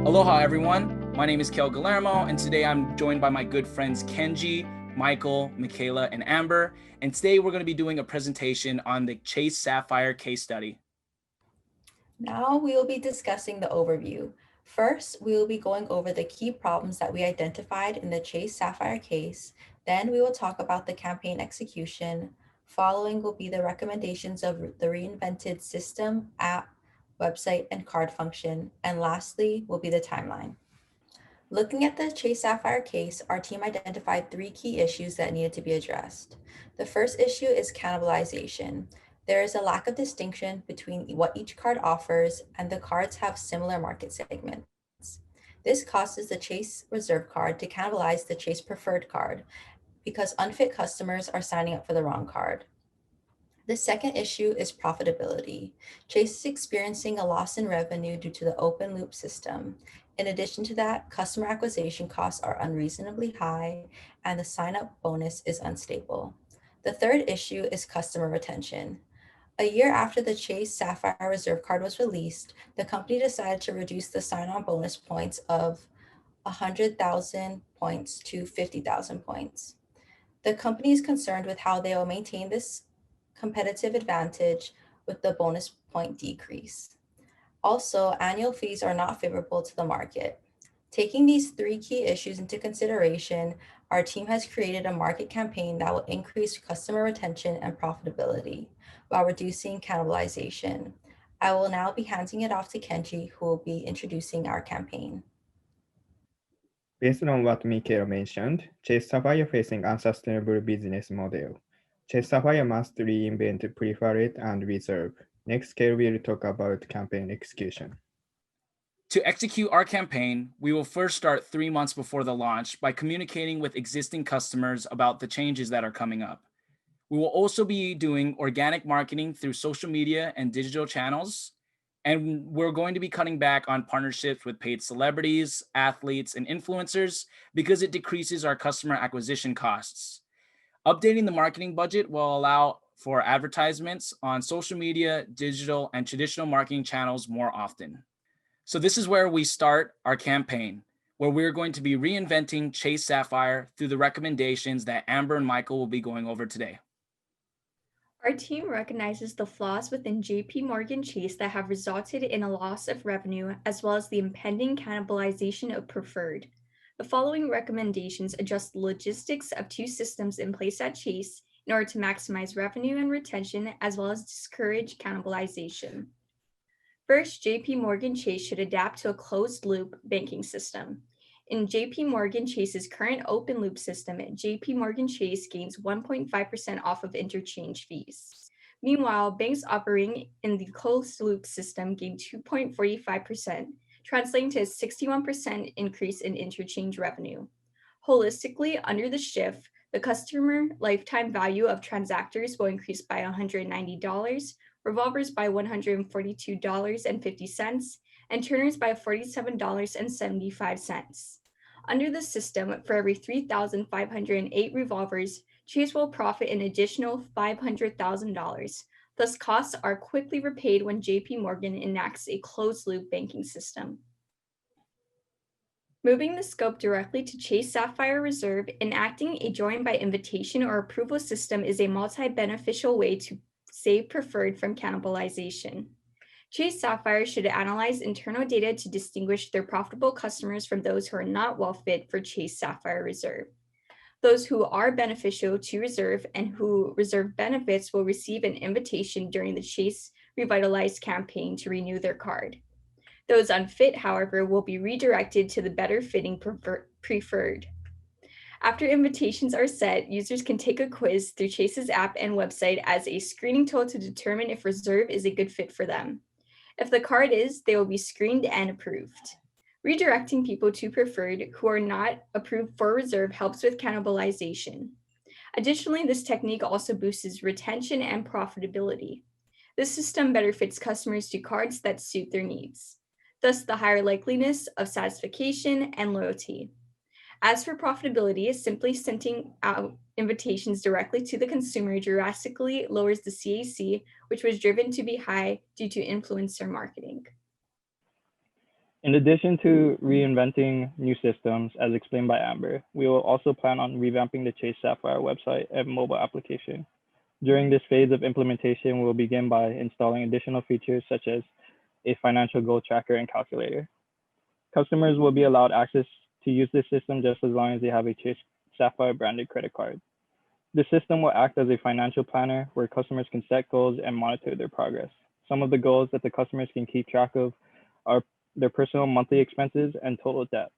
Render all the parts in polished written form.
Aloha, everyone. My name is Kel Guillermo, and today I'm joined by my good friends Kenji, Michael, Michaela, and Amber. And today we're going to be doing a presentation on the Chase Sapphire case study. Now we will be discussing the overview. First, we will be going over the key problems that we identified in the Chase Sapphire case. Then we will talk about the campaign execution. Following will be the recommendations of the reinvented system, app, website, and card function. And lastly will be the timeline. Looking at the Chase Sapphire case, our team identified three key issues that needed to be addressed. The first issue is cannibalization. There is a lack of distinction between what each card offers, and the cards have similar market segments. This causes the Chase Reserve card to cannibalize the Chase Preferred card because unfit customers are signing up for the wrong card. The second issue is profitability. Chase is experiencing a loss in revenue due to the open loop system. In addition to that, customer acquisition costs are unreasonably high and the sign up bonus is unstable. The third issue is customer retention. A year after the Chase Sapphire Reserve card was released, the company decided to reduce the sign on bonus points of 100,000 points to 50,000 points. The company is concerned with how they will maintain this competitive advantage with the bonus point decrease. Also, annual fees are not favorable to the market. Taking these three key issues into consideration, our team has created a market campaign that will increase customer retention and profitability while reducing cannibalization. I will now be handing it off to Kenji, who will be introducing our campaign. Based on what Michael mentioned, Chase Sapphire facing unsustainable business model. Chase Sapphire must reinvent preferred and reserve. Next, Kel will talk about campaign execution. To execute our campaign, we will first start 3 months before the launch by communicating with existing customers about the changes that are coming up. We will also be doing organic marketing through social media and digital channels. And we're going to be cutting back on partnerships with paid celebrities, athletes, and influencers because it decreases our customer acquisition costs. Updating the marketing budget will allow for advertisements on social media, digital, and traditional marketing channels more often. So this is where we start our campaign, where we're going to be reinventing Chase Sapphire through the recommendations that Amber and Michael will be going over today. Our team recognizes the flaws within JP Morgan Chase that have resulted in a loss of revenue, as well as the impending cannibalization of Preferred. The following recommendations adjust the logistics of two systems in place at Chase in order to maximize revenue and retention, as well as discourage cannibalization. First, JP Morgan Chase should adapt to a closed-loop banking system. In JP Morgan Chase's current open loop system, JP Morgan Chase gains 1.5% off of interchange fees. Meanwhile, banks operating in the closed loop system gain 2.45%, translating to a 61% increase in interchange revenue. Holistically, under the shift, the customer lifetime value of transactors will increase by $190, revolvers by $142.50, and turners by $47.75. Under the system, for every 3,508 revolvers, Chase will profit an additional $500,000. Thus, costs are quickly repaid when JP Morgan enacts a closed-loop banking system. Moving the scope directly to Chase Sapphire Reserve, enacting a join by invitation or approval system is a multi-beneficial way to save Preferred from cannibalization. Chase Sapphire should analyze internal data to distinguish their profitable customers from those who are not well fit for Chase Sapphire Reserve. Those who are beneficial to Reserve and who Reserve benefits will receive an invitation during the Chase Revitalized campaign to renew their card. Those unfit, however, will be redirected to the better fitting Preferred. After invitations are set, users can take a quiz through Chase's app and website as a screening tool to determine if Reserve is a good fit for them. If the card is, they will be screened and approved. Redirecting people to Preferred who are not approved for Reserve helps with cannibalization. Additionally, this technique also boosts retention and profitability. This system better fits customers to cards that suit their needs, thus the higher likeliness of satisfaction and loyalty. As for profitability, simply sending out invitations directly to the consumer drastically lowers the CAC, which was driven to be high due to influencer marketing. In addition to reinventing new systems, as explained by Amber, we will also plan on revamping the Chase Sapphire website and mobile application. During this phase of implementation, we will begin by installing additional features such as a financial goal tracker and calculator. Customers will be allowed access to use this system just as long as they have a Chase Sapphire branded credit card. The system will act as a financial planner where customers can set goals and monitor their progress. Some of the goals that the customers can keep track of are their personal monthly expenses and total debt.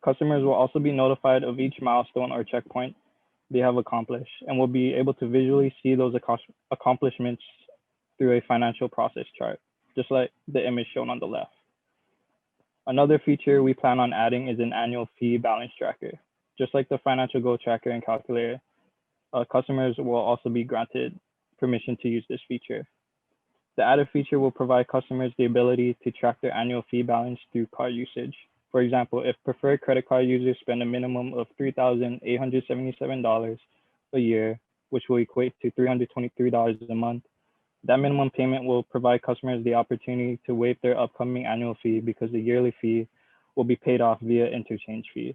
Customers will also be notified of each milestone or checkpoint they have accomplished and will be able to visually see those accomplishments through a financial process chart, just like the image shown on the left. Another feature we plan on adding is an annual fee balance tracker. Just like the financial goal tracker and calculator, customers will also be granted permission to use this feature. The added feature will provide customers the ability to track their annual fee balance through card usage. For example, if preferred credit card users spend a minimum of $3,877 a year, which will equate to $323 a month, that minimum payment will provide customers the opportunity to waive their upcoming annual fee because the yearly fee will be paid off via interchange fees.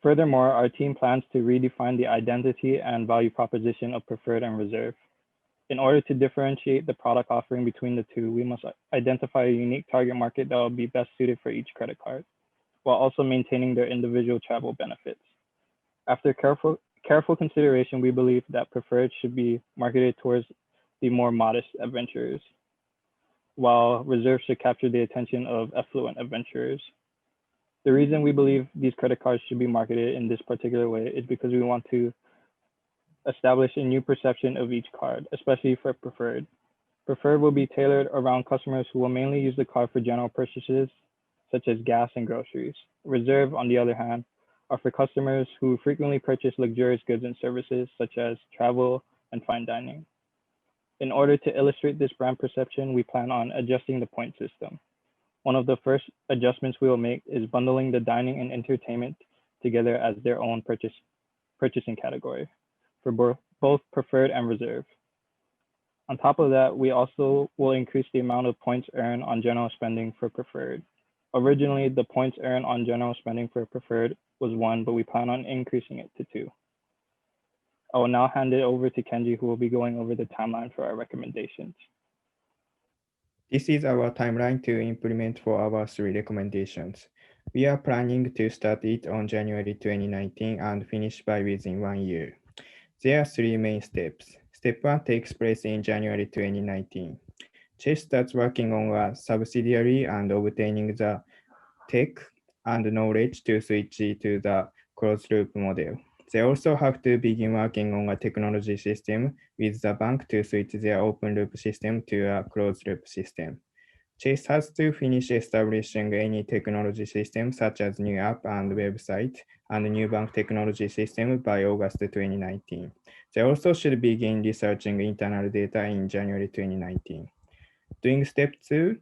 Furthermore, our team plans to redefine the identity and value proposition of preferred and reserve. In order to differentiate the product offering between the two, we must identify a unique target market that will be best suited for each credit card, while also maintaining their individual travel benefits. After careful consideration, we believe that preferred should be marketed towards the more modest adventurers, while reserve should capture the attention of affluent adventurers. The reason we believe these credit cards should be marketed in this particular way is because we want to establish a new perception of each card, especially for preferred. Preferred will be tailored around customers who will mainly use the card for general purchases, such as gas and groceries. Reserve, on the other hand, are for customers who frequently purchase luxurious goods and services, such as travel and fine dining. In order to illustrate this brand perception, we plan on adjusting the point system. One of the first adjustments we will make is bundling the dining and entertainment together as their own purchasing category for both preferred and reserve. On top of that, we also will increase the amount of points earned on general spending for preferred. Originally, the points earned on general spending for preferred was 1, but we plan on increasing it to 2. I will now hand it over to Kenji, who will be going over the timeline for our recommendations. This is our timeline to implement for our 3 recommendations. We are planning to start it on January 2019 and finish by within 1 year. There are 3 main steps. Step 1 takes place in January 2019. Chase starts working on a subsidiary and obtaining the tech and knowledge to switch to the closed-loop model. They also have to begin working on a technology system with the bank to switch their open-loop system to a closed-loop system. Chase has to finish establishing any technology system such as new app and website and new bank technology system by August 2019. They also should begin researching internal data in January 2019. During step 2,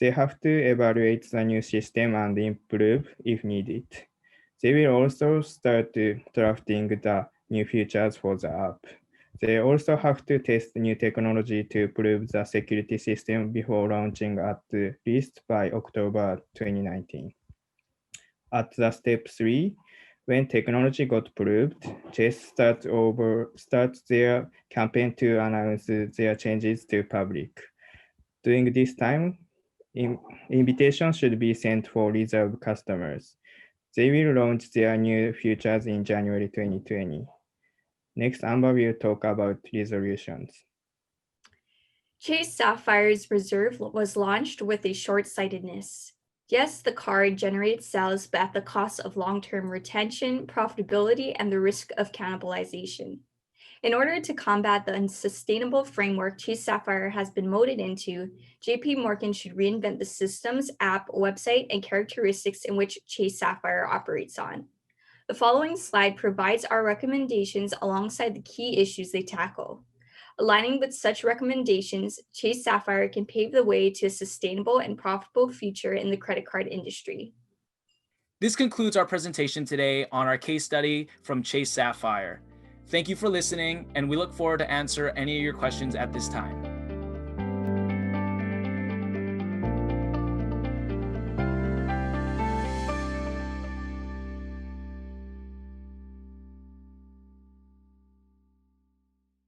they have to evaluate the new system and improve if needed. They will also start drafting the new features for the app. They also have to test new technology to prove the security system before launching at least by October 2019. At the step 3, when technology got proved, Chase starts their campaign to announce their changes to public. During this time, invitations should be sent for reserved customers. They will launch their new features in January 2020. Next, Amber will talk about resolutions. Chase Sapphire's Reserve was launched with a short-sightedness. Yes, the card generates sales, but at the cost of long-term retention, profitability, and the risk of cannibalization. In order to combat the unsustainable framework Chase Sapphire has been molded into, JP Morgan should reinvent the systems, app, website, and characteristics in which Chase Sapphire operates on. The following slide provides our recommendations alongside the key issues they tackle. Aligning with such recommendations, Chase Sapphire can pave the way to a sustainable and profitable future in the credit card industry. This concludes our presentation today on our case study from Chase Sapphire. Thank you for listening, and we look forward to answer any of your questions at this time.